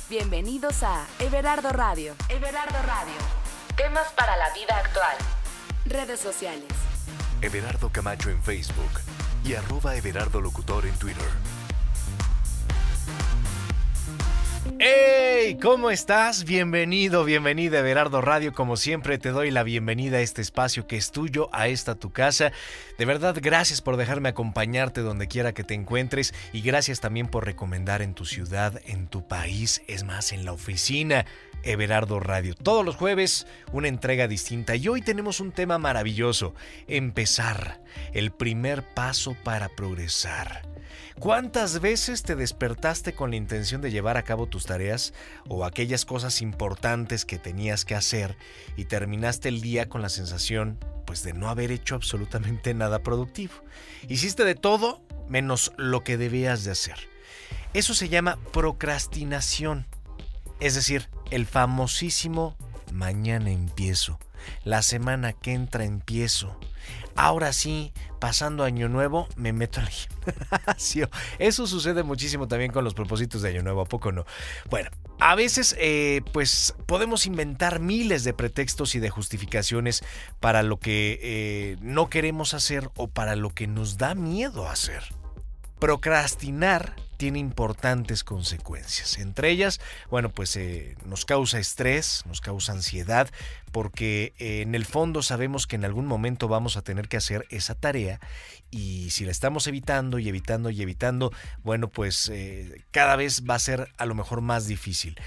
Bienvenidos a Everardo Radio. Everardo Radio. Temas para la vida actual. Redes sociales. Everardo Camacho en Facebook y @Everardo Locutor en Twitter. ¡Hey! ¿Cómo estás? Bienvenido, bienvenida a Everardo Radio. Como siempre te doy la bienvenida a este espacio que es tuyo, a esta tu casa. De verdad, gracias por dejarme acompañarte donde quiera que te encuentres y gracias también por recomendar en tu ciudad, en tu país, es más, en la oficina, Everardo Radio. Todos los jueves una entrega distinta y hoy tenemos un tema maravilloso. Empezar, el primer paso para progresar. ¿Cuántas veces te despertaste con la intención de llevar a cabo tus tareas o aquellas cosas importantes que tenías que hacer y terminaste el día con la sensación, pues, de no haber hecho absolutamente nada productivo? Hiciste de todo menos lo que debías de hacer. Eso se llama procrastinación. Es decir, el famosísimo mañana empiezo, la semana que entra empiezo. Ahora sí, pasando Año Nuevo, me meto al gimnasio. Eso sucede muchísimo también con los propósitos de Año Nuevo, ¿a poco no? Bueno, a veces pues podemos inventar miles de pretextos y de justificaciones para lo que no queremos hacer o para lo que nos da miedo hacer. Procrastinar tiene importantes consecuencias. Entre ellas, bueno, pues nos causa estrés, nos causa ansiedad, porque en el fondo sabemos que en algún momento vamos a tener que hacer esa tarea y si la estamos evitando y evitando y evitando, bueno, pues cada vez va a ser a lo mejor más difícil.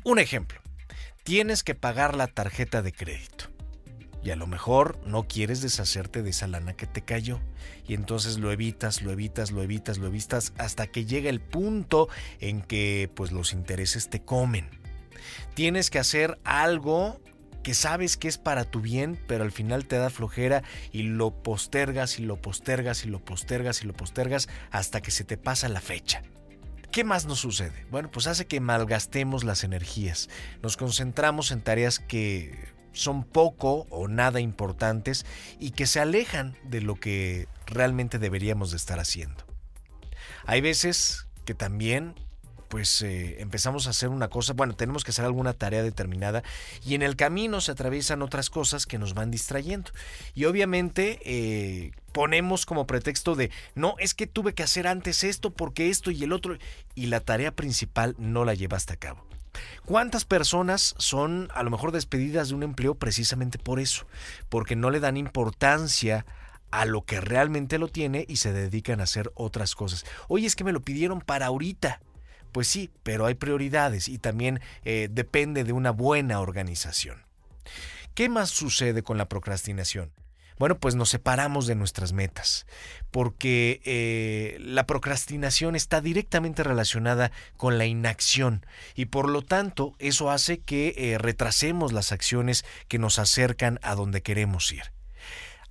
Un ejemplo, tienes que pagar la tarjeta de crédito. Y a lo mejor no quieres deshacerte de esa lana que te cayó. Y entonces lo evitas hasta que llega el punto en que pues los intereses te comen. Tienes que hacer algo que sabes que es para tu bien, pero al final te da flojera y lo postergas hasta que se te pasa la fecha. ¿Qué más nos sucede? Bueno, pues hace que malgastemos las energías. Nos concentramos en tareas que son poco o nada importantes y que se alejan de lo que realmente deberíamos de estar haciendo. Hay veces que también pues empezamos a hacer una cosa, bueno, tenemos que hacer alguna tarea determinada y en el camino se atraviesan otras cosas que nos van distrayendo. Y obviamente ponemos como pretexto de, no, es que tuve que hacer antes esto porque esto y el otro, y la tarea principal no la llevaste a cabo. ¿Cuántas personas son a lo mejor despedidas de un empleo precisamente por eso? Porque no le dan importancia a lo que realmente lo tiene y se dedican a hacer otras cosas. Oye, es que me lo pidieron para ahorita. Pues sí, pero hay prioridades y también depende de una buena organización. ¿Qué más sucede con la procrastinación? Bueno, pues nos separamos de nuestras metas, porque la procrastinación está directamente relacionada con la inacción y por lo tanto eso hace que retrasemos las acciones que nos acercan a donde queremos ir.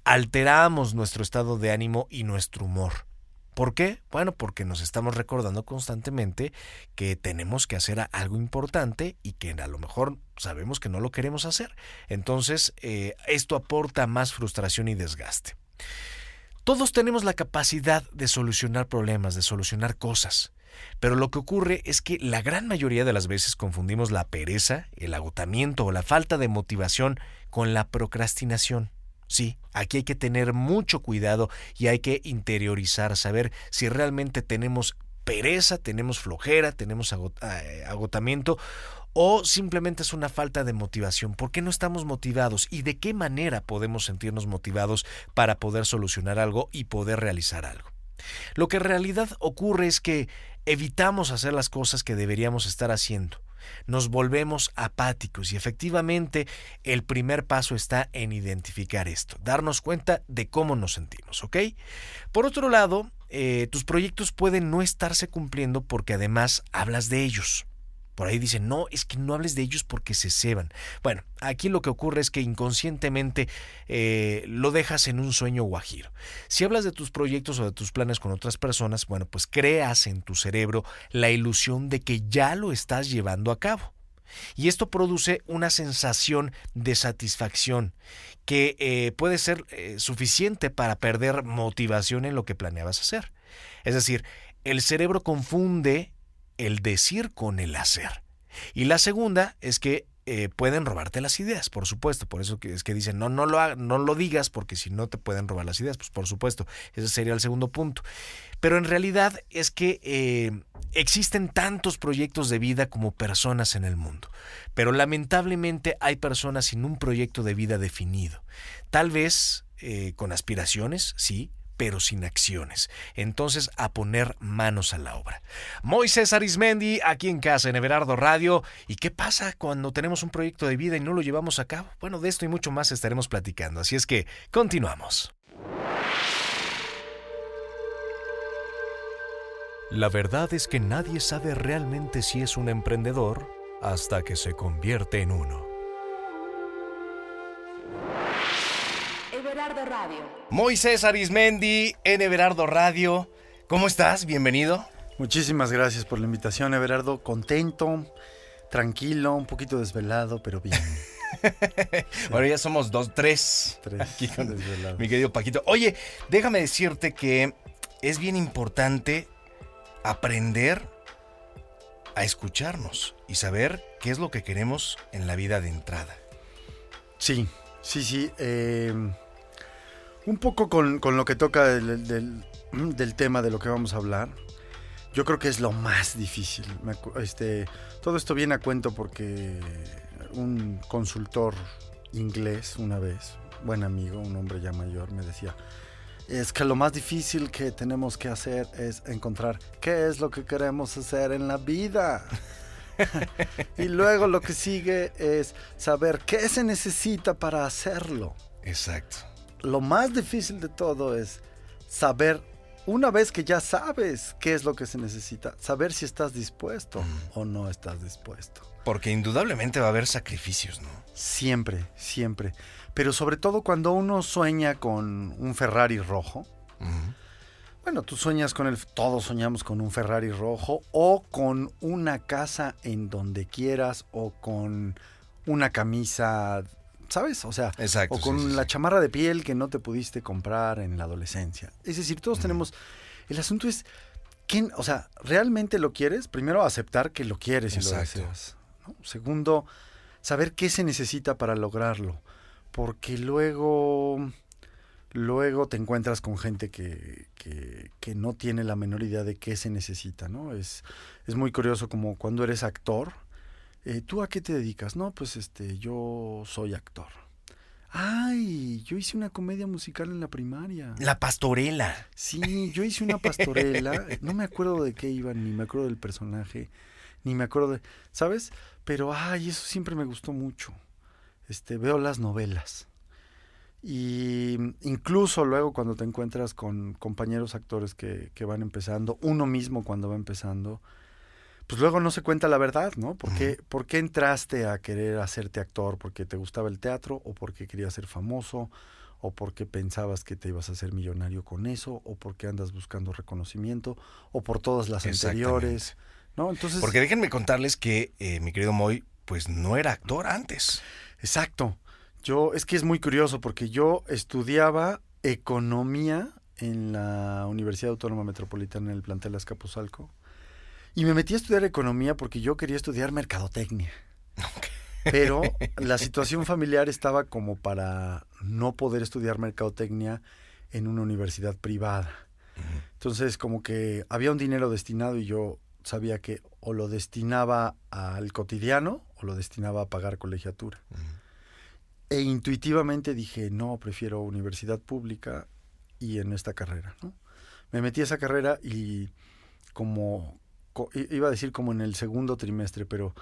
Alteramos nuestro estado de ánimo y nuestro humor. ¿Por qué? Bueno, porque nos estamos recordando constantemente que tenemos que hacer algo importante y que a lo mejor sabemos que no lo queremos hacer. Entonces, esto aporta más frustración y desgaste. Todos tenemos la capacidad de solucionar problemas, de solucionar cosas, pero lo que ocurre es que la gran mayoría de las veces confundimos la pereza, el agotamiento o la falta de motivación con la procrastinación. Sí, aquí hay que tener mucho cuidado y hay que interiorizar, saber si realmente tenemos pereza, tenemos flojera, tenemos agotamiento o simplemente es una falta de motivación. ¿Por qué no estamos motivados? ¿Y de qué manera podemos sentirnos motivados para poder solucionar algo y poder realizar algo? Lo que en realidad ocurre es que evitamos hacer las cosas que deberíamos estar haciendo. Nos volvemos apáticos y efectivamente el primer paso está en identificar esto, darnos cuenta de cómo nos sentimos, ¿ok? Por otro lado, tus proyectos pueden no estarse cumpliendo porque además hablas de ellos. Por ahí dicen, no, es que no hables de ellos porque se ceban. Bueno, aquí lo que ocurre es que inconscientemente lo dejas en un sueño guajiro. Si hablas de tus proyectos o de tus planes con otras personas, bueno, pues creas en tu cerebro la ilusión de que ya lo estás llevando a cabo. Y esto produce una sensación de satisfacción que puede ser suficiente para perder motivación en lo que planeabas hacer. Es decir, el cerebro confunde el decir con el hacer. Y la segunda es que pueden robarte las ideas, por supuesto. Por eso es que dicen, no lo digas, porque si no te pueden robar las ideas. Pues por supuesto, ese sería el segundo punto. Pero en realidad es que existen tantos proyectos de vida como personas en el mundo. Pero lamentablemente hay personas sin un proyecto de vida definido. Tal vez con aspiraciones, sí, pero sin acciones. Entonces, a poner manos a la obra. Moisés Arizmendi, aquí en casa, en Everardo Radio. ¿Y qué pasa cuando tenemos un proyecto de vida y no lo llevamos a cabo? Bueno, de esto y mucho más estaremos platicando. Así es que, continuamos. La verdad es que nadie sabe realmente si es un emprendedor hasta que se convierte en uno. Everardo Radio. Moisés Arizmendi en Everardo Radio. ¿Cómo estás? Bienvenido. Muchísimas gracias por la invitación, Everardo. Contento, tranquilo, un poquito desvelado, pero bien. Bueno, ya somos tres aquí con desvelados. Mi querido Paquito. Oye, déjame decirte que es bien importante aprender a escucharnos y saber qué es lo que queremos en la vida de entrada. Sí. Un poco con lo que toca del tema de lo que vamos a hablar. Yo creo que es lo más difícil. Todo esto viene a cuento porque un consultor inglés una vez, buen amigo, un hombre ya mayor, me decía: es que lo más difícil que tenemos que hacer es encontrar qué es lo que queremos hacer en la vida. Y luego lo que sigue es saber qué se necesita para hacerlo. Exacto. Lo más difícil de todo es saber, una vez que ya sabes qué es lo que se necesita, saber si estás dispuesto o no estás dispuesto. Porque indudablemente va a haber sacrificios, ¿no? Siempre. Pero sobre todo cuando uno sueña con un Ferrari rojo. Uh-huh. Bueno, todos soñamos con un Ferrari rojo o con una casa en donde quieras o con una camisa, ¿sabes? O sea, exacto, o con sí. la chamarra de piel que no te pudiste comprar en la adolescencia. Es decir, todos tenemos... El asunto es, ¿realmente lo quieres? Primero, aceptar que lo quieres y lo deseas, ¿no? Segundo, saber qué se necesita para lograrlo. Porque luego te encuentras con gente que no tiene la menor idea de qué se necesita, ¿no? Es muy curioso como cuando eres actor. ¿Tú a qué te dedicas? No, pues yo soy actor. ¡Ay! Yo hice una comedia musical en la primaria. La pastorela. Sí, yo hice una pastorela. No me acuerdo de qué iba, ni me acuerdo del personaje, ni me acuerdo de... ¿Sabes? Pero, eso siempre me gustó mucho. Veo las novelas. Y incluso luego cuando te encuentras con compañeros actores que van empezando, uno mismo cuando va empezando, pues luego no se cuenta la verdad, ¿no? ¿Por qué entraste a querer hacerte actor? ¿Porque te gustaba el teatro? ¿O porque querías ser famoso? ¿O porque pensabas que te ibas a hacer millonario con eso? ¿O porque andas buscando reconocimiento? ¿O por todas las anteriores? ¿No? Entonces, porque déjenme contarles que mi querido Moy, pues no era actor antes. Exacto. Es que es muy curioso porque yo estudiaba economía en la Universidad Autónoma Metropolitana en el plantel Azcapotzalco. Y me metí a estudiar economía porque yo quería estudiar mercadotecnia. Okay. Pero la situación familiar estaba como para no poder estudiar mercadotecnia en una universidad privada. Uh-huh. Entonces, como que había un dinero destinado y yo sabía que o lo destinaba al cotidiano o lo destinaba a pagar colegiatura. Uh-huh. E intuitivamente dije, no, prefiero universidad pública y en esta carrera, ¿no? Me metí a esa carrera y iba a decir como en el segundo trimestre, pero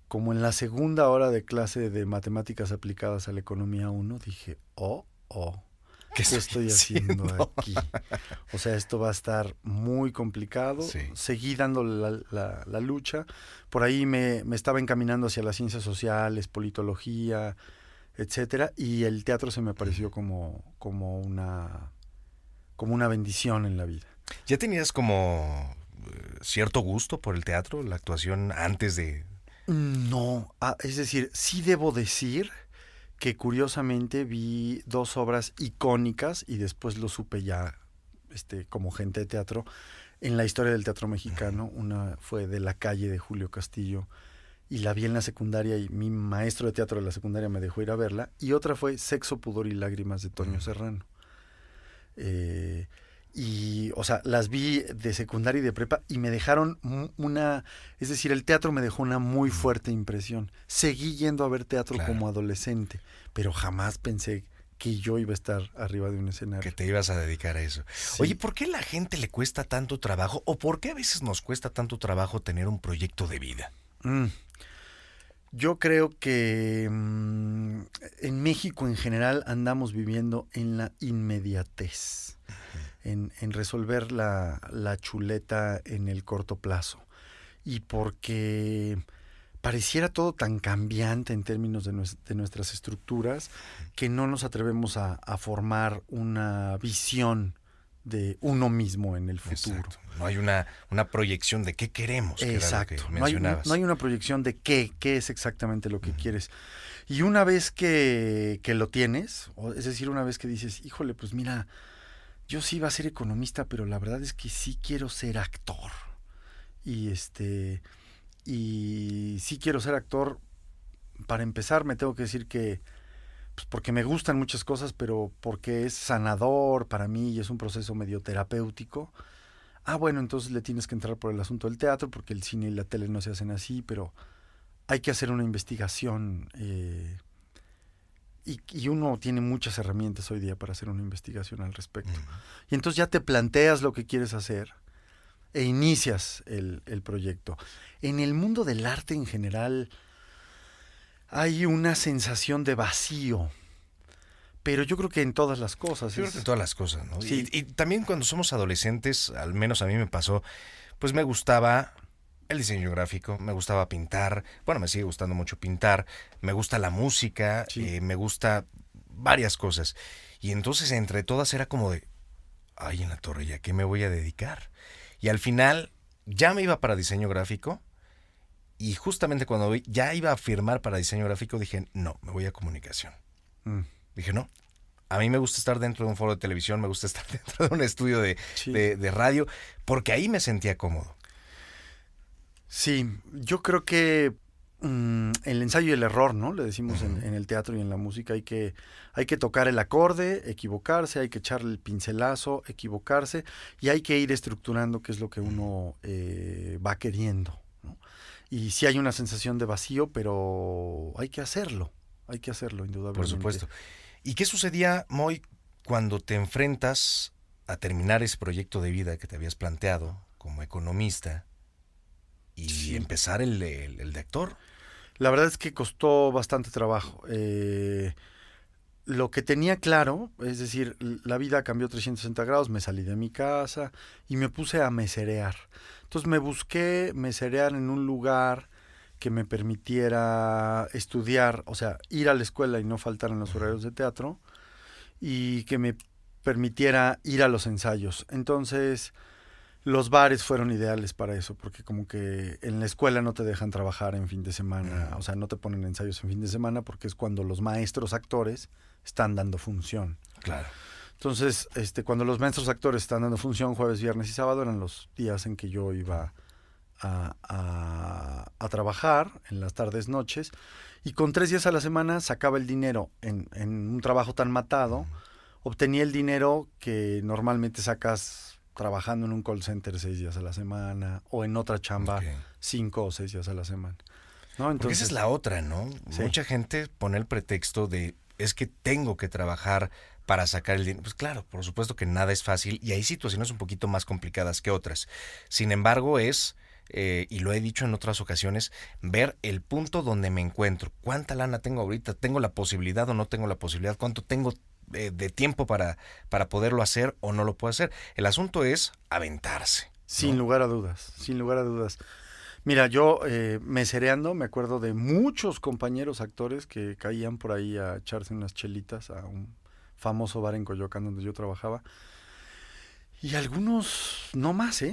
como en la segunda hora de clase de matemáticas aplicadas a la economía 1, dije, ¿qué estoy haciendo aquí? O sea, esto va a estar muy complicado. Sí. Seguí dando la lucha. Por ahí me estaba encaminando hacia las ciencias sociales, politología, etcétera, y el teatro se me pareció como una bendición en la vida. ¿Ya tenías como cierto gusto por el teatro, la actuación antes de...? No, es decir, sí debo decir que curiosamente vi 2 obras icónicas y después lo supe ya como gente de teatro en la historia del teatro mexicano. Una fue De la calle de Julio Castillo y la vi en la secundaria y mi maestro de teatro de la secundaria me dejó ir a verla. Y otra fue Sexo, Pudor y Lágrimas de Toño Serrano. Y, o sea, las vi de secundaria y de prepa y me dejaron es decir, el teatro me dejó una muy fuerte impresión. Seguí yendo a ver teatro como adolescente, pero jamás pensé que yo iba a estar arriba de un escenario. Que te ibas a dedicar a eso. Sí. Oye, ¿por qué a la gente le cuesta tanto trabajo o por qué a veces nos cuesta tanto trabajo tener un proyecto de vida? Yo creo que en México en general andamos viviendo en la inmediatez, en resolver la chuleta en el corto plazo. Y porque pareciera todo tan cambiante en términos de nuestras estructuras que no nos atrevemos a formar una visión de uno mismo en el futuro. Exacto. No hay una proyección de qué queremos. Exacto. Que era lo que no mencionabas. hay una proyección de qué es exactamente lo que quieres. Y una vez que lo tienes, es decir, una vez que dices, híjole, pues mira, yo sí iba a ser economista, pero la verdad es que sí quiero ser actor. Y sí quiero ser actor. Para empezar, me tengo que decir que pues porque me gustan muchas cosas, pero porque es sanador para mí y es un proceso medio terapéutico. Bueno, entonces le tienes que entrar por el asunto del teatro, porque el cine y la tele no se hacen así, pero hay que hacer una investigación y uno tiene muchas herramientas hoy día para hacer una investigación al respecto. Y entonces ya te planteas lo que quieres hacer e inicias el proyecto. En el mundo del arte en general hay una sensación de vacío, pero yo creo que en todas las cosas. Yo creo que en todas las cosas, ¿no? Sí. Y también cuando somos adolescentes, al menos a mí me pasó, pues me gustaba el diseño gráfico, me gustaba pintar, bueno, me sigue gustando mucho pintar, me gusta la música, me gusta varias cosas. Y entonces entre todas era como de, en la torre, ¿ya qué me voy a dedicar? Y al final ya me iba para diseño gráfico. Y justamente cuando ya iba a firmar para diseño gráfico, dije, no, me voy a comunicación. Dije, no, a mí me gusta estar dentro de un foro de televisión, me gusta estar dentro de un estudio de radio, porque ahí me sentía cómodo. Sí, yo creo que el ensayo y el error, ¿no? Le decimos en el teatro y en la música, hay que tocar el acorde, equivocarse, hay que echarle el pincelazo, equivocarse, y hay que ir estructurando qué es lo que uno va queriendo, ¿no? Y sí hay una sensación de vacío, pero hay que hacerlo, indudablemente. Por supuesto. ¿Y qué sucedía, Moy, cuando te enfrentas a terminar ese proyecto de vida que te habías planteado como economista y empezar el de actor? La verdad es que costó bastante trabajo. Lo que tenía claro, es decir, la vida cambió 360 grados, me salí de mi casa y me puse a meserear. Entonces me busqué meserear en un lugar que me permitiera estudiar, o sea, ir a la escuela y no faltar en los horarios de teatro, y que me permitiera ir a los ensayos. Entonces, los bares fueron ideales para eso, porque como que en la escuela no te dejan trabajar en fin de semana, o sea, no te ponen ensayos en fin de semana porque es cuando los maestros actores están dando función. Claro. Entonces, cuando los maestros actores están dando función jueves, viernes y sábado, eran los días en que yo iba a trabajar, en las tardes, noches, y con 3 días a la semana sacaba el dinero en un trabajo tan matado, obtenía el dinero que normalmente sacas trabajando en un call center 6 días a la semana, o en otra chamba 5 o 6 días a la semana, ¿no? Entonces, porque esa es la otra, ¿no? Sí. Mucha gente pone el pretexto de, es que tengo que trabajar para sacar el dinero. Pues claro, por supuesto que nada es fácil y hay situaciones un poquito más complicadas que otras. Sin embargo, y lo he dicho en otras ocasiones, ver el punto donde me encuentro. ¿Cuánta lana tengo ahorita? ¿Tengo la posibilidad o no tengo la posibilidad? ¿Cuánto tengo de tiempo para poderlo hacer o no lo puedo hacer? El asunto es aventarse, ¿no? Sin lugar a dudas, sin lugar a dudas. Mira, yo mesereando me acuerdo de muchos compañeros actores que caían por ahí a echarse unas chelitas a un famoso bar en Coyoacán donde yo trabajaba. Y algunos no más,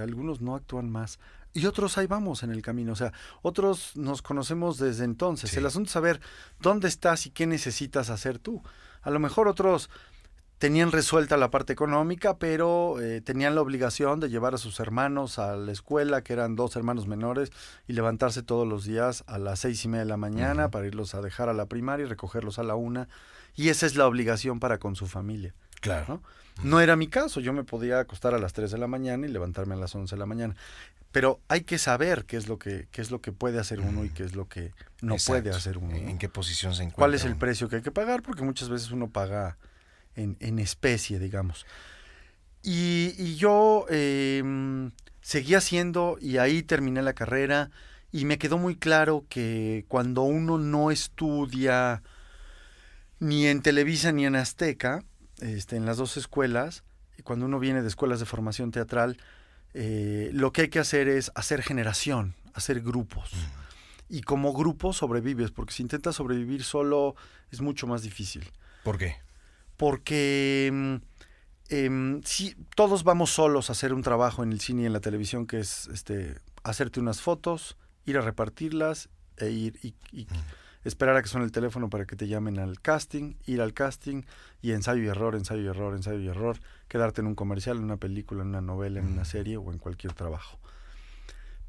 algunos no actúan más. Y otros ahí vamos en el camino. O sea, otros nos conocemos desde entonces. Sí. El asunto es saber dónde estás y qué necesitas hacer tú. A lo mejor otros tenían resuelta la parte económica, pero tenían la obligación de llevar a sus hermanos a la escuela, que eran 2 hermanos menores, y levantarse todos los días a las 6:30 de la mañana para irlos a dejar a la primaria y recogerlos a la 1. Y esa es la obligación para con su familia. Claro. No era mi caso, yo me podía acostar a las 3 de la mañana y levantarme a las 11 de la mañana. Pero hay que saber qué es lo que puede hacer uno y qué es lo que no Exacto. puede hacer uno, ¿no? ¿En qué posición se encuentra? ¿Cuál es el uno? precio que hay que pagar? Porque muchas veces uno paga en especie, digamos. Y yo seguí haciendo y ahí terminé la carrera y me quedó muy claro que cuando uno no estudia ni en Televisa ni en Azteca, en las 2 escuelas, y cuando uno viene de escuelas de formación teatral, lo que hay que hacer es hacer generación, hacer grupos. Y como grupo sobrevives, porque si intentas sobrevivir solo es mucho más difícil. ¿Por qué? Porque si todos vamos solos a hacer un trabajo en el cine y en la televisión, que es hacerte unas fotos, ir a repartirlas e ir y esperar a que suene el teléfono para que te llamen al casting, ir al casting y ensayo y error, quedarte en un comercial, en una película, en una novela, en una serie o en cualquier trabajo.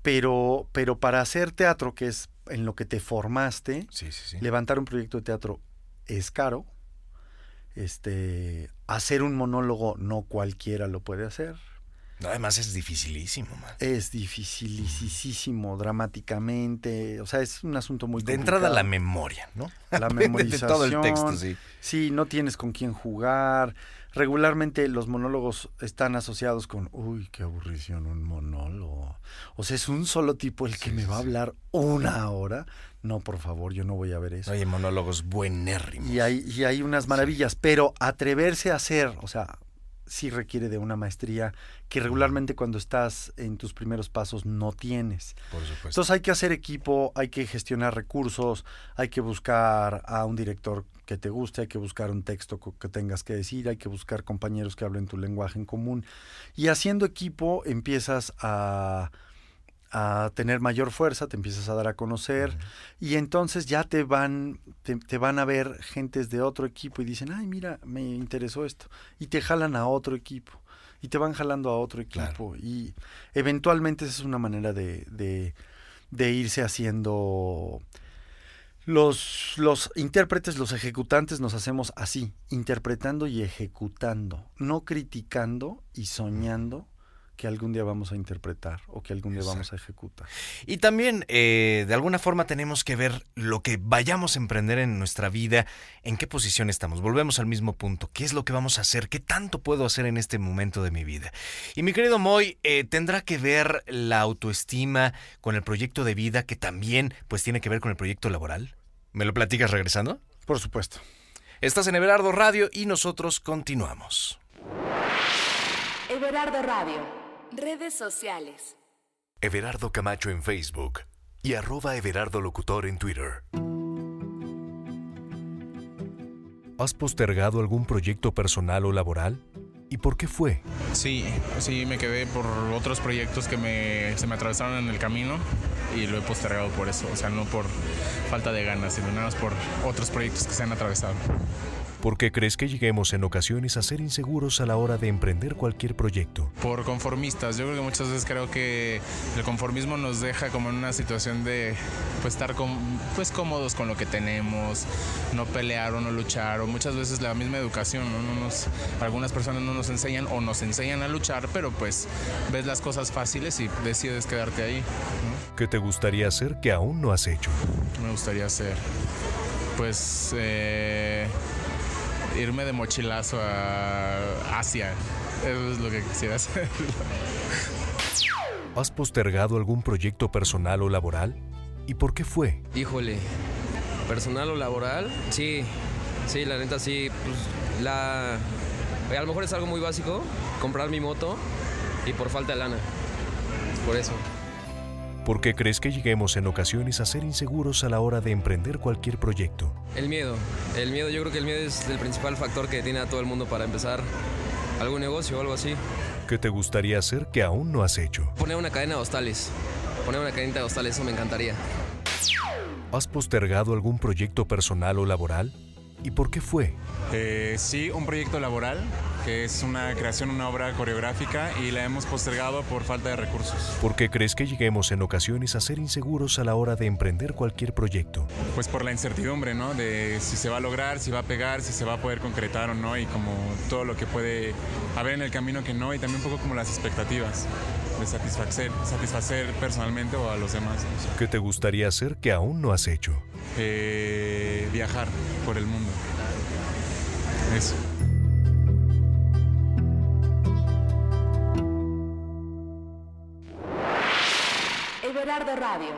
Pero para hacer teatro, que es en lo que te formaste, Sí. levantar un proyecto de teatro es caro. Hacer un monólogo no cualquiera lo puede hacer. No, además es dificilísimo, man. Es dificilísimo dramáticamente, o sea, es un asunto muy De complicado. entrada la memoria, ¿no? La memorización. De todo el texto, sí. Sí, no tienes con quién jugar. Regularmente los monólogos están asociados con, uy, qué aburrición, un monólogo. O sea, es un solo tipo el que me va a hablar 1 hora. No, por favor, yo no voy a ver eso. Oye, monólogos buenérrimos. Y hay unas maravillas, pero atreverse a hacer, o sea, sí requiere de una maestría que regularmente cuando estás en tus primeros pasos no tienes. Por supuesto. Entonces hay que hacer equipo, hay que gestionar recursos, hay que buscar a un director que te guste, hay que buscar un texto que tengas que decir, hay que buscar compañeros que hablen tu lenguaje en común. Y haciendo equipo empiezas a tener mayor fuerza, te empiezas a dar a conocer y entonces ya te van a ver gentes de otro equipo y dicen, ay, mira, me interesó esto. Y te jalan a otro equipo y te van jalando a otro equipo. Claro. Y eventualmente esa es una manera de irse haciendo. Los intérpretes, los ejecutantes nos hacemos así, interpretando y ejecutando, no criticando y soñando que algún día vamos a interpretar o que algún día vamos a ejecutar. Y también, de alguna forma, tenemos que ver lo que vayamos a emprender en nuestra vida, en qué posición estamos. Volvemos al mismo punto. ¿Qué es lo que vamos a hacer? ¿Qué tanto puedo hacer en este momento de mi vida? Y mi querido Moy, ¿tendrá que ver la autoestima con el proyecto de vida que también pues tiene que ver con el proyecto laboral? ¿Me lo platicas regresando? Por supuesto. Estás en Everardo Radio y nosotros continuamos. Everardo Radio. Redes sociales. Everardo Camacho en Facebook y @Everardo Locutor en Twitter. ¿Has postergado algún proyecto personal o laboral? ¿Y por qué fue? Sí, me quedé por otros proyectos que se me atravesaron en el camino y lo he postergado por eso. O sea, no por falta de ganas, sino nada más por otros proyectos que se han atravesado. ¿Por qué crees que lleguemos en ocasiones a ser inseguros a la hora de emprender cualquier proyecto? Por conformistas. Yo creo que muchas veces creo que el conformismo nos deja como en una situación de pues estar cómodos con lo que tenemos, no pelear o no luchar, o muchas veces la misma educación, ¿no? Algunas personas no nos enseñan o nos enseñan a luchar, pero pues ves las cosas fáciles y decides quedarte ahí, ¿no? ¿Qué te gustaría hacer que aún no has hecho? Me gustaría hacer, pues, irme de mochilazo a Asia. Eso es lo que quisiera hacer. ¿Has postergado algún proyecto personal o laboral? ¿Y por qué fue? Híjole, personal o laboral, sí, la neta sí, pues a lo mejor es algo muy básico, comprar mi moto y por falta de lana, por eso. ¿Por qué crees que lleguemos en ocasiones a ser inseguros a la hora de emprender cualquier proyecto? El miedo, yo creo que el miedo es el principal factor que tiene a todo el mundo para empezar algún negocio o algo así. ¿Qué te gustaría hacer que aún no has hecho? Poner una cadena de hostales, eso me encantaría. ¿Has postergado algún proyecto personal o laboral? ¿Y por qué fue? Sí, un proyecto laboral, que es una creación, una obra coreográfica, y la hemos postergado por falta de recursos. ¿Por qué crees que lleguemos en ocasiones a ser inseguros a la hora de emprender cualquier proyecto? Pues por la incertidumbre, ¿no? De si se va a lograr, si va a pegar, si se va a poder concretar o no, y como todo lo que puede haber en el camino que no, y también un poco como las expectativas de satisfacer personalmente o a los demás. ¿Qué te gustaría hacer que aún no has hecho? Viajar por el mundo. Eso. Everardo Radio.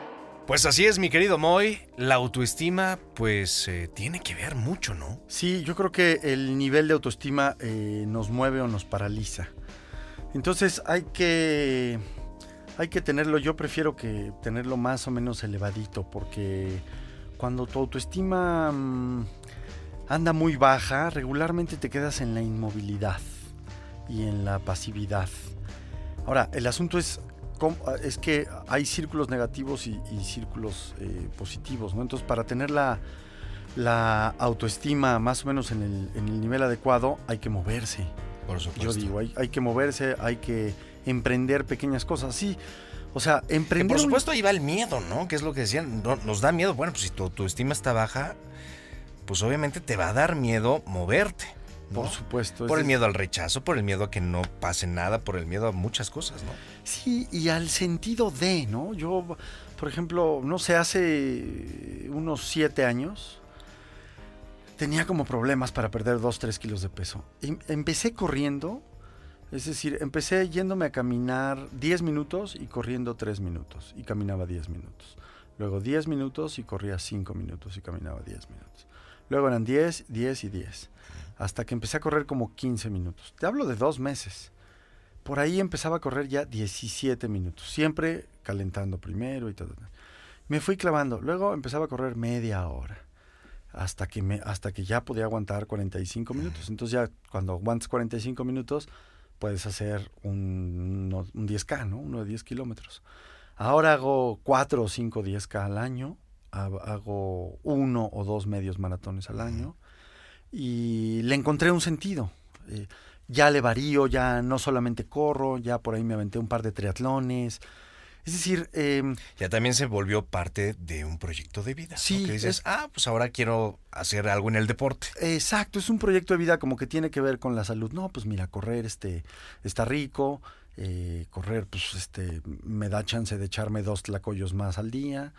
Pues así es, mi querido Moy. La autoestima, pues, tiene que ver mucho, ¿no? Sí, yo creo que el nivel de autoestima nos mueve o nos paraliza. Entonces hay que tenerlo, yo prefiero que tenerlo más o menos elevadito, porque cuando tu autoestima anda muy baja, regularmente te quedas en la inmovilidad y en la pasividad. Ahora, el asunto es que hay círculos negativos y círculos positivos, ¿no? Entonces, para tener la autoestima más o menos en el nivel adecuado, hay que moverse. Por supuesto. Yo digo, hay que moverse, hay que emprender pequeñas cosas, sí. O sea, emprender... Que por supuesto ahí va el miedo, ¿no? Que es lo que decían, nos da miedo. Bueno, pues si tu autoestima está baja, pues obviamente te va a dar miedo moverte, ¿no? Por supuesto. Por el miedo al rechazo, por el miedo a que no pase nada, por el miedo a muchas cosas, ¿no? Sí, y al sentido de, ¿no? Yo, por ejemplo, no sé, hace unos 7 años tenía como problemas para perder 2-3 kilos de peso. Empecé corriendo, es decir, empecé yéndome a caminar 10 minutos y corriendo 3 minutos, y caminaba 10 minutos. Luego 10 minutos y corría 5 minutos y caminaba 10 minutos. Luego eran 10, 10 y 10, hasta que empecé a correr como 15 minutos. Te hablo de 2 meses. Por ahí empezaba a correr ya 17 minutos, siempre calentando primero y todo. Me fui clavando, luego empezaba a correr media hora. Hasta que ya podía aguantar 45 minutos. Entonces ya cuando aguantas 45 minutos puedes hacer un 10K, ¿no? Uno de 10 kilómetros. Ahora hago 4 o 5 10K al año. Hago 1 o 2 medios maratones al año. Y le encontré un sentido. Ya le varío, ya no solamente corro, ya por ahí me aventé un par de triatlones. Es decir... ya también se volvió parte de un proyecto de vida. Sí. ¿No? Que dices, pues ahora quiero hacer algo en el deporte. Exacto, es un proyecto de vida como que tiene que ver con la salud. No, pues mira, correr está rico. Correr, pues me da chance de echarme 2 tlacoyos más al día.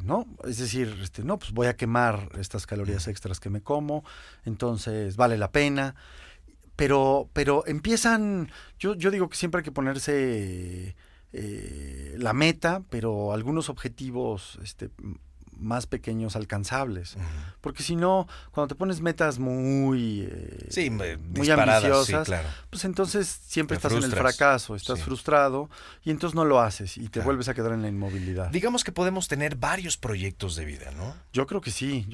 ¿No? Es decir, no, pues voy a quemar estas calorías extras que me como. Entonces, vale la pena. Pero empiezan... Yo digo que siempre hay que ponerse... la meta, pero algunos objetivos más pequeños alcanzables. Porque si no, cuando te pones metas muy ambiciosas, sí, claro, pues entonces siempre te estás frustras. en el fracaso, estás frustrado y entonces no lo haces y te Claro. vuelves a quedar en la inmovilidad. Digamos que podemos tener varios proyectos de vida, ¿no? Yo creo que sí,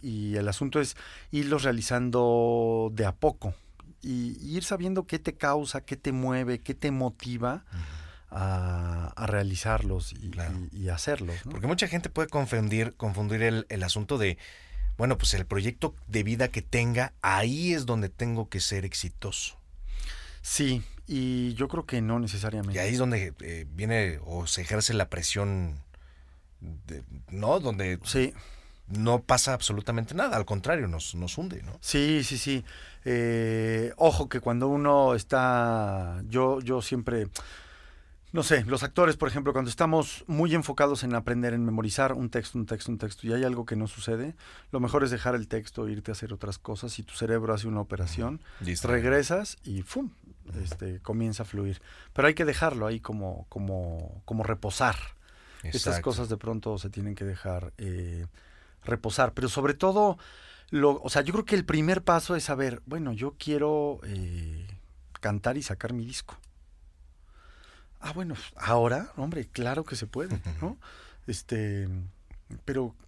y el asunto es irlos realizando de a poco y ir sabiendo qué te causa, qué te mueve, qué te motiva a realizarlos y hacerlos, ¿no? Porque mucha gente puede confundir el asunto de, bueno, pues el proyecto de vida que tenga, ahí es donde tengo que ser exitoso. Sí, y yo creo que no necesariamente. Y ahí es donde viene o se ejerce la presión, ¿no? Donde sí. No pasa absolutamente nada, al contrario, nos hunde, ¿no? Sí. Ojo que cuando uno está, yo siempre, no sé, los actores, por ejemplo, cuando estamos muy enfocados en aprender, en memorizar un texto, y hay algo que no sucede, lo mejor es dejar el texto, irte a hacer otras cosas, y tu cerebro hace una operación, regresas y ¡fum! Comienza a fluir. Pero hay que dejarlo ahí como reposar. Exacto. Estas cosas de pronto se tienen que dejar reposar, pero sobre todo, yo creo que el primer paso es saber, bueno, yo quiero cantar y sacar mi disco. Bueno, ahora, hombre, claro que se puede, ¿no?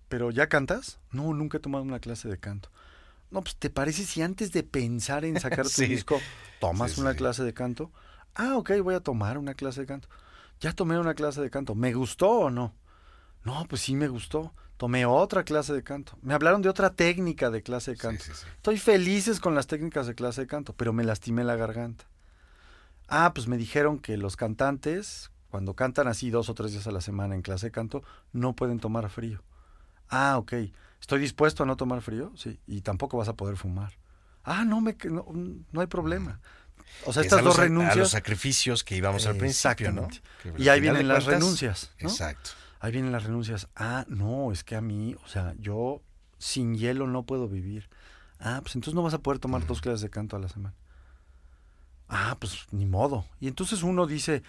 Pero ¿ya cantas? No, nunca he tomado una clase de canto. No, pues, ¿te parece si antes de pensar en sacar tu disco, tomas una clase de canto? Ok, voy a tomar una clase de canto. Ya tomé una clase de canto. ¿Me gustó o no? No, pues sí me gustó. Tomé otra clase de canto. Me hablaron de otra técnica de clase de canto. Sí, sí, sí. Estoy felices con las técnicas de clase de canto, pero me lastimé la garganta. Ah, pues me dijeron que los cantantes, cuando cantan así 2 o 3 días a la semana en clase de canto, no pueden tomar frío. Ah, ok. ¿Estoy dispuesto a no tomar frío? Sí. Y tampoco vas a poder fumar. Ah, no hay problema. O sea, Es estas dos a renuncias. los sacrificios que íbamos al principio, ¿no? Exactamente. Que Y ahí al final vienen de las cuentas- renuncias, ¿no? Exacto. Ahí vienen las renuncias. Ah, no, es que a mí, o sea, yo sin hielo no puedo vivir. Ah, pues entonces no vas a poder tomar 2 clases de canto a la semana. Ah, pues ni modo. Y entonces uno dice,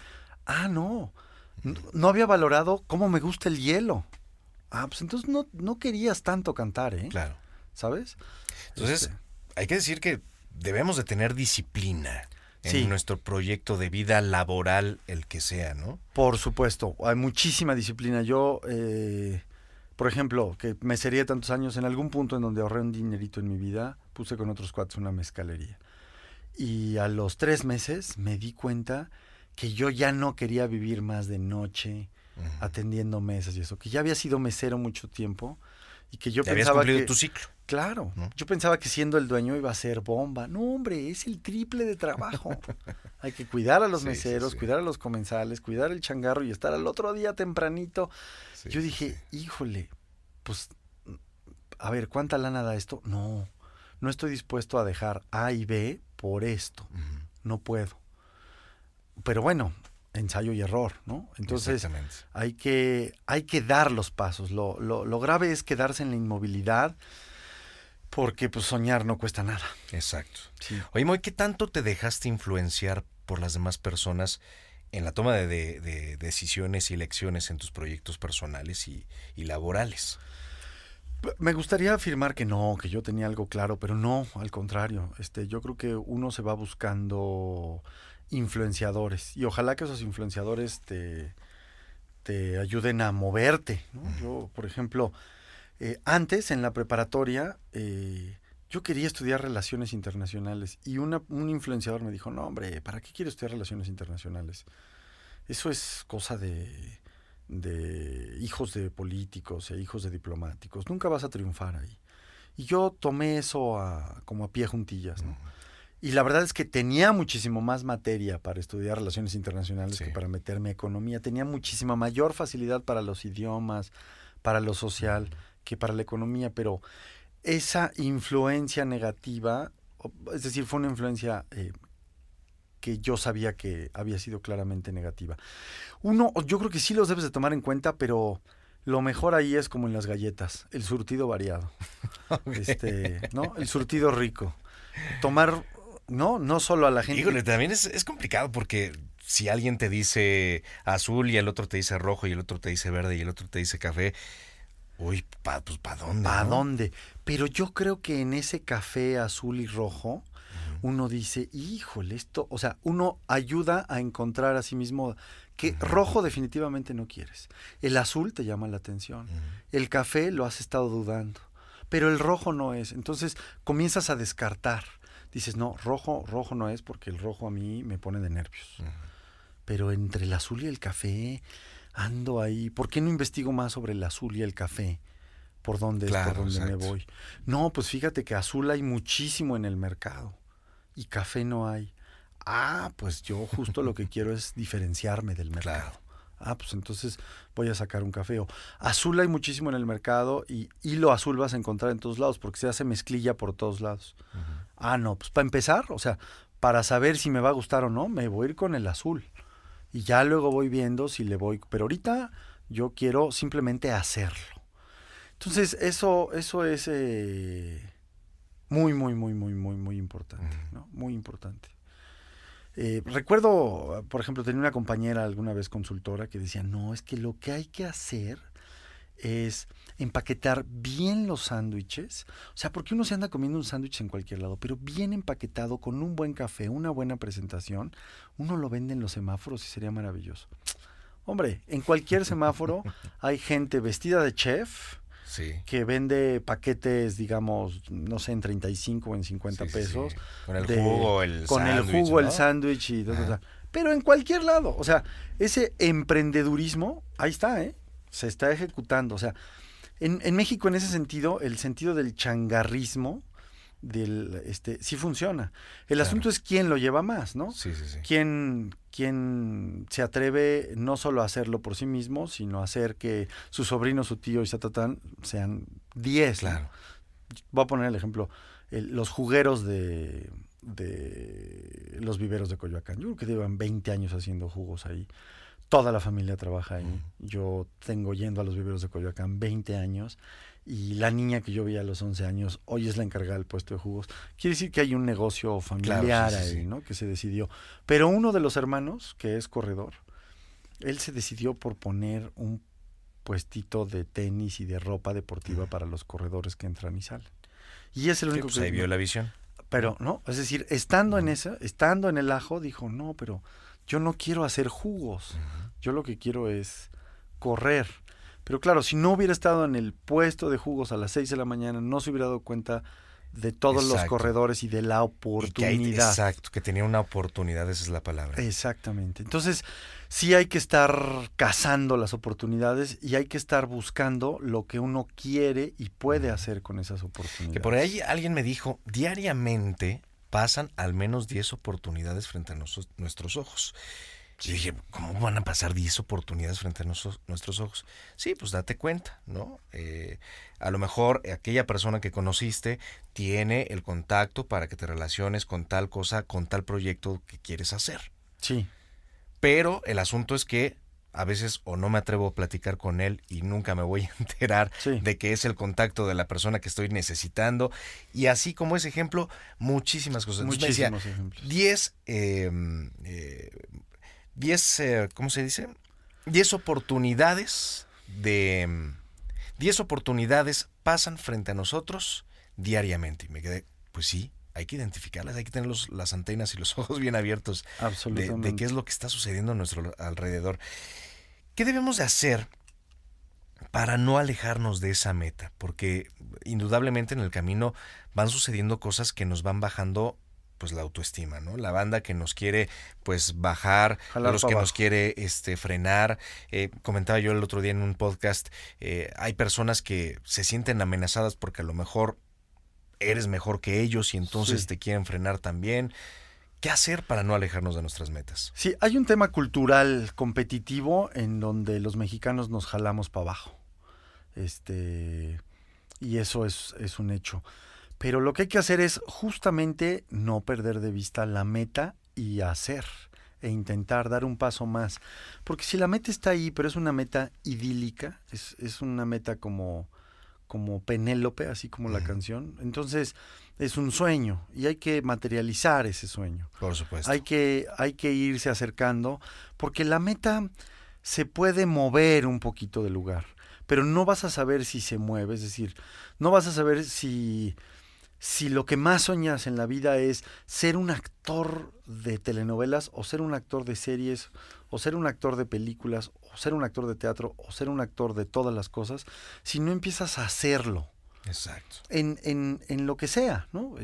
no había valorado cómo me gusta el hielo. Ah, pues entonces no querías tanto cantar, ¿eh? Claro. ¿Sabes? Entonces, hay que decir que debemos de tener disciplina en Sí. nuestro proyecto de vida laboral, el que sea, ¿no? Por supuesto, hay muchísima disciplina. Yo, por ejemplo, que me serié tantos años, en algún punto en donde ahorré un dinerito en mi vida, puse con otros cuates una mezcalería. Y a los 3 meses me di cuenta que yo ya no quería vivir más de noche, atendiendo mesas y eso, que ya había sido mesero mucho tiempo y que yo Te habías pensaba cumplido que... tu ciclo. Claro, ¿no? yo pensaba que siendo el dueño iba a ser bomba. No, hombre, es el triple de trabajo. Hay que cuidar a los Sí, meseros, sí, sí. cuidar a los comensales, cuidar el changarro y estar al otro día tempranito. Sí, Yo sí, dije, sí. híjole, pues, a ver, ¿cuánta lana da esto? No estoy dispuesto a dejar A y B por esto. Ujú. No puedo. Pero bueno, ensayo y error, ¿no? Entonces Exactamente. hay que dar los pasos. Lo grave es quedarse en la inmovilidad porque pues soñar no cuesta nada. Exacto. Sí. Oye, Moy, ¿qué tanto te dejaste influenciar por las demás personas en la toma de decisiones y elecciones en tus proyectos personales y laborales? Me gustaría afirmar que no, que yo tenía algo claro, pero no, al contrario. Yo creo que uno se va buscando influenciadores y ojalá que esos influenciadores te ayuden a moverte, ¿no? Yo, por ejemplo, antes en la preparatoria yo quería estudiar relaciones internacionales y un influenciador me dijo, no hombre, ¿para qué quiero estudiar relaciones internacionales? Eso es cosa de hijos de políticos e hijos de diplomáticos. Nunca vas a triunfar ahí. Y yo tomé eso como a pie juntillas, ¿no? Y la verdad es que tenía muchísimo más materia para estudiar relaciones internacionales Sí. que para meterme a economía. Tenía muchísima mayor facilidad para los idiomas, para lo social, que para la economía. Pero esa influencia negativa, es decir, fue una influencia que yo sabía que había sido claramente negativa. Yo creo que sí los debes de tomar en cuenta, pero lo mejor ahí es como en las galletas, el surtido variado. ¿No? El surtido rico. Tomar, no solo a la gente. Híjole, también es complicado porque si alguien te dice azul y el otro te dice rojo y el otro te dice verde y el otro te dice café, uy, pues ¿para dónde? ¿Para ¿no? dónde? Pero yo creo que en ese café azul y rojo, uno dice, híjole, esto, o sea, uno ayuda a encontrar a sí mismo que rojo definitivamente no quieres. El azul te llama la atención. El café lo has estado dudando, pero el rojo no es. Entonces comienzas a descartar. Dices, no, rojo no es porque el rojo a mí me pone de nervios. Pero entre el azul y el café ando ahí. ¿Por qué no investigo más sobre el azul y el café? ¿Por dónde es Claro, por dónde me exacto. voy? No, pues fíjate que azul hay muchísimo en el mercado y café no hay. Ah, pues yo justo lo que quiero es diferenciarme del mercado. Claro. Ah, pues entonces voy a sacar un café. O azul hay muchísimo en el mercado y hilo azul vas a encontrar en todos lados porque se hace mezclilla por todos lados. Ah, no, pues para empezar, o sea, para saber si me va a gustar o no, me voy a ir con el azul. Y ya luego voy viendo si le voy. Pero ahorita yo quiero simplemente hacerlo. Entonces, eso es muy, muy, muy, muy, muy, muy importante, ¿no? Muy importante. Recuerdo, por ejemplo, tenía una compañera alguna vez consultora que decía, no, es que lo que hay que hacer es empaquetar bien los sándwiches. O sea, porque uno se anda comiendo un sándwich en cualquier lado, pero bien empaquetado, con un buen café, una buena presentación, uno lo vende en los semáforos y sería maravilloso. Hombre, en cualquier semáforo hay gente vestida de chef Sí. que vende paquetes, digamos, no sé, en 35 o en 50 Sí, sí, pesos. sí. Con el jugo, el Con el sándwich, jugo, el ¿no? sándwich y todo. Ajá. Pero en cualquier lado. O sea, ese emprendedurismo, ahí está, ¿eh? se está ejecutando. O sea, en México, en ese sentido, el sentido del changarrismo sí funciona. El Claro. asunto es quién lo lleva más, ¿no? Sí, sí, sí. ¿Quién se atreve no solo a hacerlo por sí mismo, sino a hacer que su sobrino, su tío y satatán sean 10? ¿no? Claro. Voy a poner el ejemplo, los jugueros de los viveros de Coyoacán. Yo creo que llevan 20 años haciendo jugos ahí. Toda la familia trabaja ahí. Yo tengo yendo a los viveros de Coyoacán 20 años y la niña que yo vi a los 11 años hoy es la encargada del puesto de jugos. Quiere decir que hay un negocio familiar Claro, sí, ahí, sí. ¿no? Que se decidió. Pero uno de los hermanos, que es corredor, él se decidió por poner un puestito de tenis y de ropa deportiva para los corredores que entran y salen. Y es el Sí, único pues que... ahí vio la visión. Pero, ¿no? Es decir, estando en esa, estando en el ajo, dijo, no, pero yo no quiero hacer jugos. Yo lo que quiero es correr. Pero claro, si no hubiera estado en el puesto de jugos a las 6 de la mañana, no se hubiera dado cuenta de todos los Exacto. corredores y de la oportunidad. Exacto, que tenía una oportunidad, esa es la palabra. Exactamente. Entonces, sí hay que estar cazando las oportunidades y hay que estar buscando lo que uno quiere y puede hacer con esas oportunidades. Que por ahí alguien me dijo, diariamente pasan al menos 10 oportunidades frente a nuestros ojos. Y dije, ¿cómo van a pasar 10 oportunidades frente a nuestros ojos? Sí, pues date cuenta, ¿no? A lo mejor aquella persona que conociste tiene el contacto para que te relaciones con tal cosa, con tal proyecto que quieres hacer. Sí. Pero el asunto es que a veces o no me atrevo a platicar con él y nunca me voy a enterar Sí. de que es el contacto de la persona que estoy necesitando. Y así como ese ejemplo, muchísimas cosas. Entonces me Muchísimos decía, ejemplos. 10, ¿cómo se dice? 10 oportunidades 10 oportunidades pasan frente a nosotros diariamente. Y me quedé, pues sí, hay que identificarlas, hay que tener las antenas y los ojos bien abiertos Absolutamente. de qué es lo que está sucediendo a nuestro alrededor. ¿Qué debemos de hacer para no alejarnos de esa meta? Porque indudablemente en el camino van sucediendo cosas que nos van bajando pues la autoestima, ¿no? La banda que nos quiere pues bajar, Jalar los pa' que abajo. nos quiere frenar. Comentaba yo el otro día en un podcast, hay personas que se sienten amenazadas porque a lo mejor eres mejor que ellos y entonces Sí. te quieren frenar también. ¿Qué hacer para no alejarnos de nuestras metas? Sí, hay un tema cultural competitivo en donde los mexicanos nos jalamos para abajo. Y eso es un hecho. Pero lo que hay que hacer es justamente no perder de vista la meta y hacer e intentar dar un paso más. Porque si la meta está ahí, pero es una meta idílica, es una meta como Penélope, así como la canción, entonces es un sueño y hay que materializar ese sueño. Por supuesto. Hay que irse acercando, porque la meta se puede mover un poquito del lugar, pero no vas a saber si se mueve, es decir, no vas a saber si lo que más soñas en la vida es ser un actor de telenovelas o ser un actor de series o ser un actor de películas o ser un actor de teatro o ser un actor de todas las cosas, si no empiezas a hacerlo. Exacto. En lo que sea, ¿no?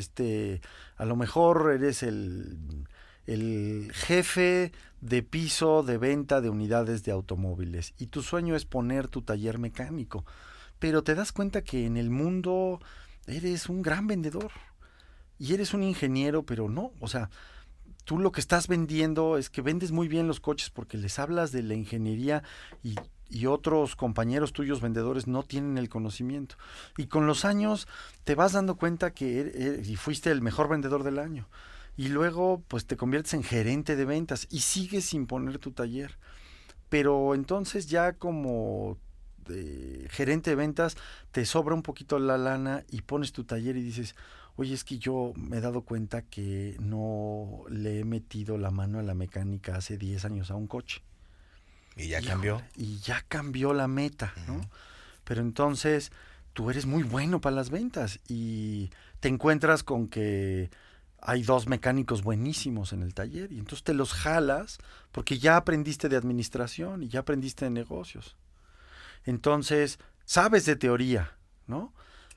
A lo mejor eres el jefe de piso de venta de unidades de automóviles y tu sueño es poner tu taller mecánico, pero te das cuenta que en el mundo eres un gran vendedor y eres un ingeniero, pero no, o sea, tú lo que estás vendiendo es que vendes muy bien los coches porque les hablas de la ingeniería y otros compañeros tuyos vendedores no tienen el conocimiento. Y con los años te vas dando cuenta que y fuiste el mejor vendedor del año. Y luego pues te conviertes en gerente de ventas y sigues sin poner tu taller. Pero entonces ya como gerente de ventas te sobra un poquito la lana y pones tu taller y dices, oye, es que yo me he dado cuenta que no le he metido la mano a la mecánica hace 10 años a un coche. Y ya Híjole, cambió. y ya cambió la meta, ¿no? Pero entonces tú eres muy bueno para las ventas y te encuentras con que hay 2 mecánicos buenísimos en el taller y entonces te los jalas porque ya aprendiste de administración y ya aprendiste de negocios. Entonces, sabes de teoría, ¿no?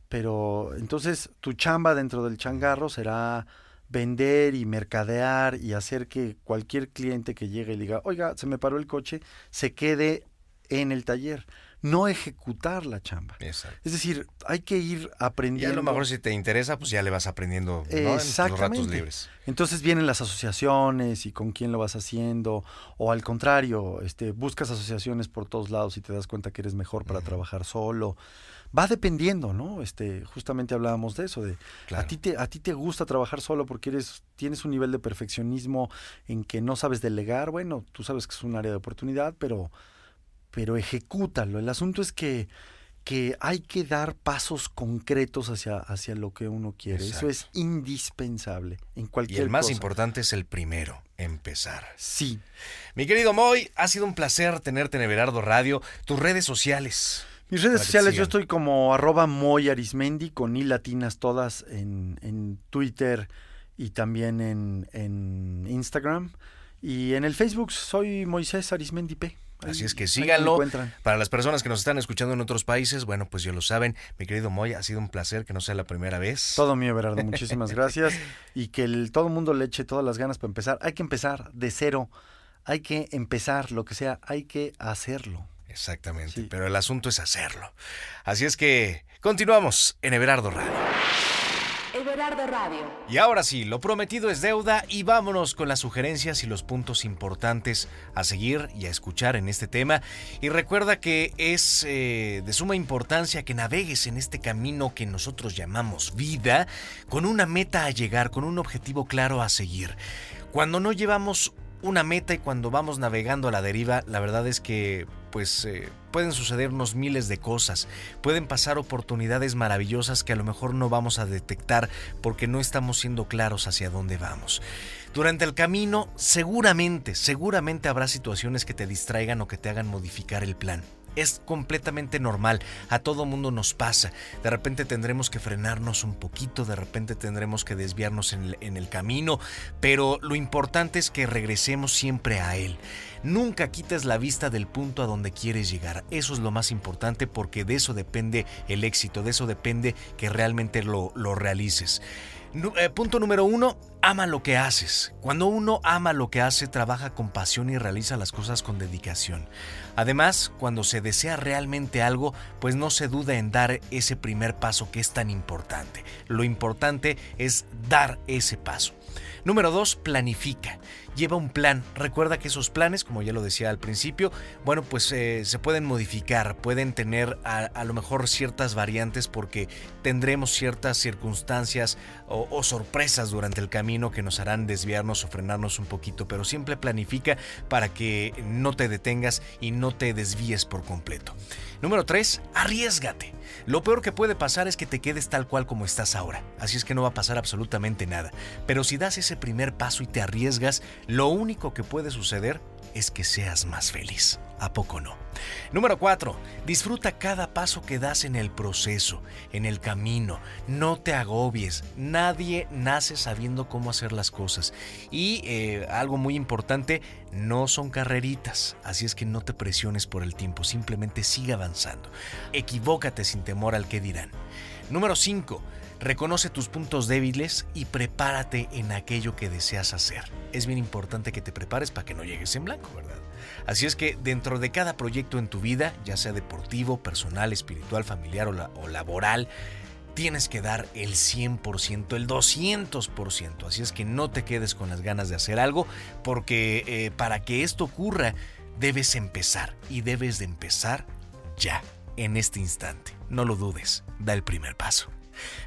Pero entonces tu chamba dentro del changarro será vender y mercadear y hacer que cualquier cliente que llegue y diga, oiga, se me paró el coche, se quede en el taller. no ejecutar la chamba. Exacto. Es decir, hay que ir aprendiendo. Y a lo mejor si te interesa, pues ya le vas aprendiendo, ¿no? En tus ratos libres. Entonces vienen las asociaciones y con quién lo vas haciendo, o al contrario, buscas asociaciones por todos lados y te das cuenta que eres mejor para trabajar solo. Va dependiendo, ¿no? Justamente hablábamos de eso, de claro. a ti te gusta trabajar solo porque tienes un nivel de perfeccionismo en que no sabes delegar. Bueno, tú sabes que es un área de oportunidad, pero ejecútalo. El asunto es que hay que dar pasos concretos hacia lo que uno quiere. Exacto. Eso es indispensable en cualquier Y el más cosa. importante es el primero, empezar. Sí. Mi querido Moy, ha sido un placer tenerte en Everardo Radio. Tus redes sociales. Mis redes Para que sociales, te yo sigan. estoy como @moyarismendi con i latinas todas en Twitter y también en Instagram. Y en el Facebook soy Moisés Arismendi P. Así es que ahí me síganlo. encuentran. Para las personas que nos están escuchando en otros países, bueno, pues ya lo saben. Mi querido Moy, ha sido un placer que no sea la primera vez. Todo mío, Berardo. Muchísimas gracias. Y que todo el mundo le eche todas las ganas para empezar. Hay que empezar de cero. Hay que empezar lo que sea. Hay que hacerlo. Exactamente, Sí. pero el asunto es hacerlo. Así es que continuamos en Everardo Radio. Everardo Radio. Y ahora sí, lo prometido es deuda y vámonos con las sugerencias y los puntos importantes a seguir y a escuchar en este tema. Y recuerda que es de suma importancia que navegues en este camino que nosotros llamamos vida, con una meta a llegar, con un objetivo claro a seguir. Cuando no llevamos una meta y cuando vamos navegando a la deriva, la verdad es que pueden sucedernos miles de cosas, pueden pasar oportunidades maravillosas que a lo mejor no vamos a detectar porque no estamos siendo claros hacia dónde vamos. Durante el camino seguramente habrá situaciones que te distraigan o que te hagan modificar el plan. Es completamente normal, a todo mundo nos pasa. De repente tendremos que frenarnos un poquito, de repente tendremos que desviarnos en el camino, pero lo importante es que regresemos siempre a él. Nunca quites la vista del punto a donde quieres llegar. Eso es lo más importante porque de eso depende el éxito, de eso depende que realmente lo realices. Punto número 1, ama lo que haces. Cuando uno ama lo que hace, trabaja con pasión y realiza las cosas con dedicación. Además, cuando se desea realmente algo, pues no se duda en dar ese primer paso que es tan importante. Lo importante es dar ese paso. Número 2, planifica. Lleva un plan. Recuerda que esos planes, como ya lo decía al principio, bueno, pues se pueden modificar, pueden tener a lo mejor ciertas variantes porque tendremos ciertas circunstancias o sorpresas durante el camino que nos harán desviarnos o frenarnos un poquito, pero siempre planifica para que no te detengas y no te desvíes por completo. Número 3, arriésgate. Lo peor que puede pasar es que te quedes tal cual como estás ahora, así es que no va a pasar absolutamente nada. Pero si das ese primer paso y te arriesgas, lo único que puede suceder es que seas más feliz. ¿A poco no? Número 4, disfruta cada paso que das en el proceso, en el camino. No te agobies. Nadie nace sabiendo cómo hacer las cosas. Y algo muy importante, no son carreritas. Así es que no te presiones por el tiempo. Simplemente sigue avanzando. Equivócate sin temor al qué dirán. Número 5, reconoce tus puntos débiles y prepárate en aquello que deseas hacer. Es bien importante que te prepares para que no llegues en blanco, ¿verdad? Así es que dentro de cada proyecto en tu vida, ya sea deportivo, personal, espiritual, familiar o laboral, tienes que dar el 100%, el 200%. Así es que no te quedes con las ganas de hacer algo, porque para que esto ocurra, debes empezar y debes de empezar ya, en este instante. No lo dudes, da el primer paso.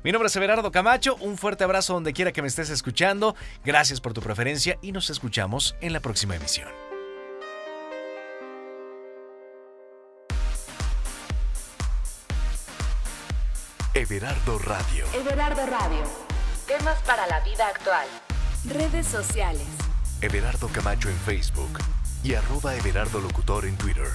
Mi nombre es Everardo Camacho, un fuerte abrazo donde quiera que me estés escuchando, gracias por tu preferencia y nos escuchamos en la próxima emisión. Everardo Radio. Everardo Radio. Temas para la vida actual. Redes sociales. Everardo Camacho en Facebook y @Everardo Locutor en Twitter.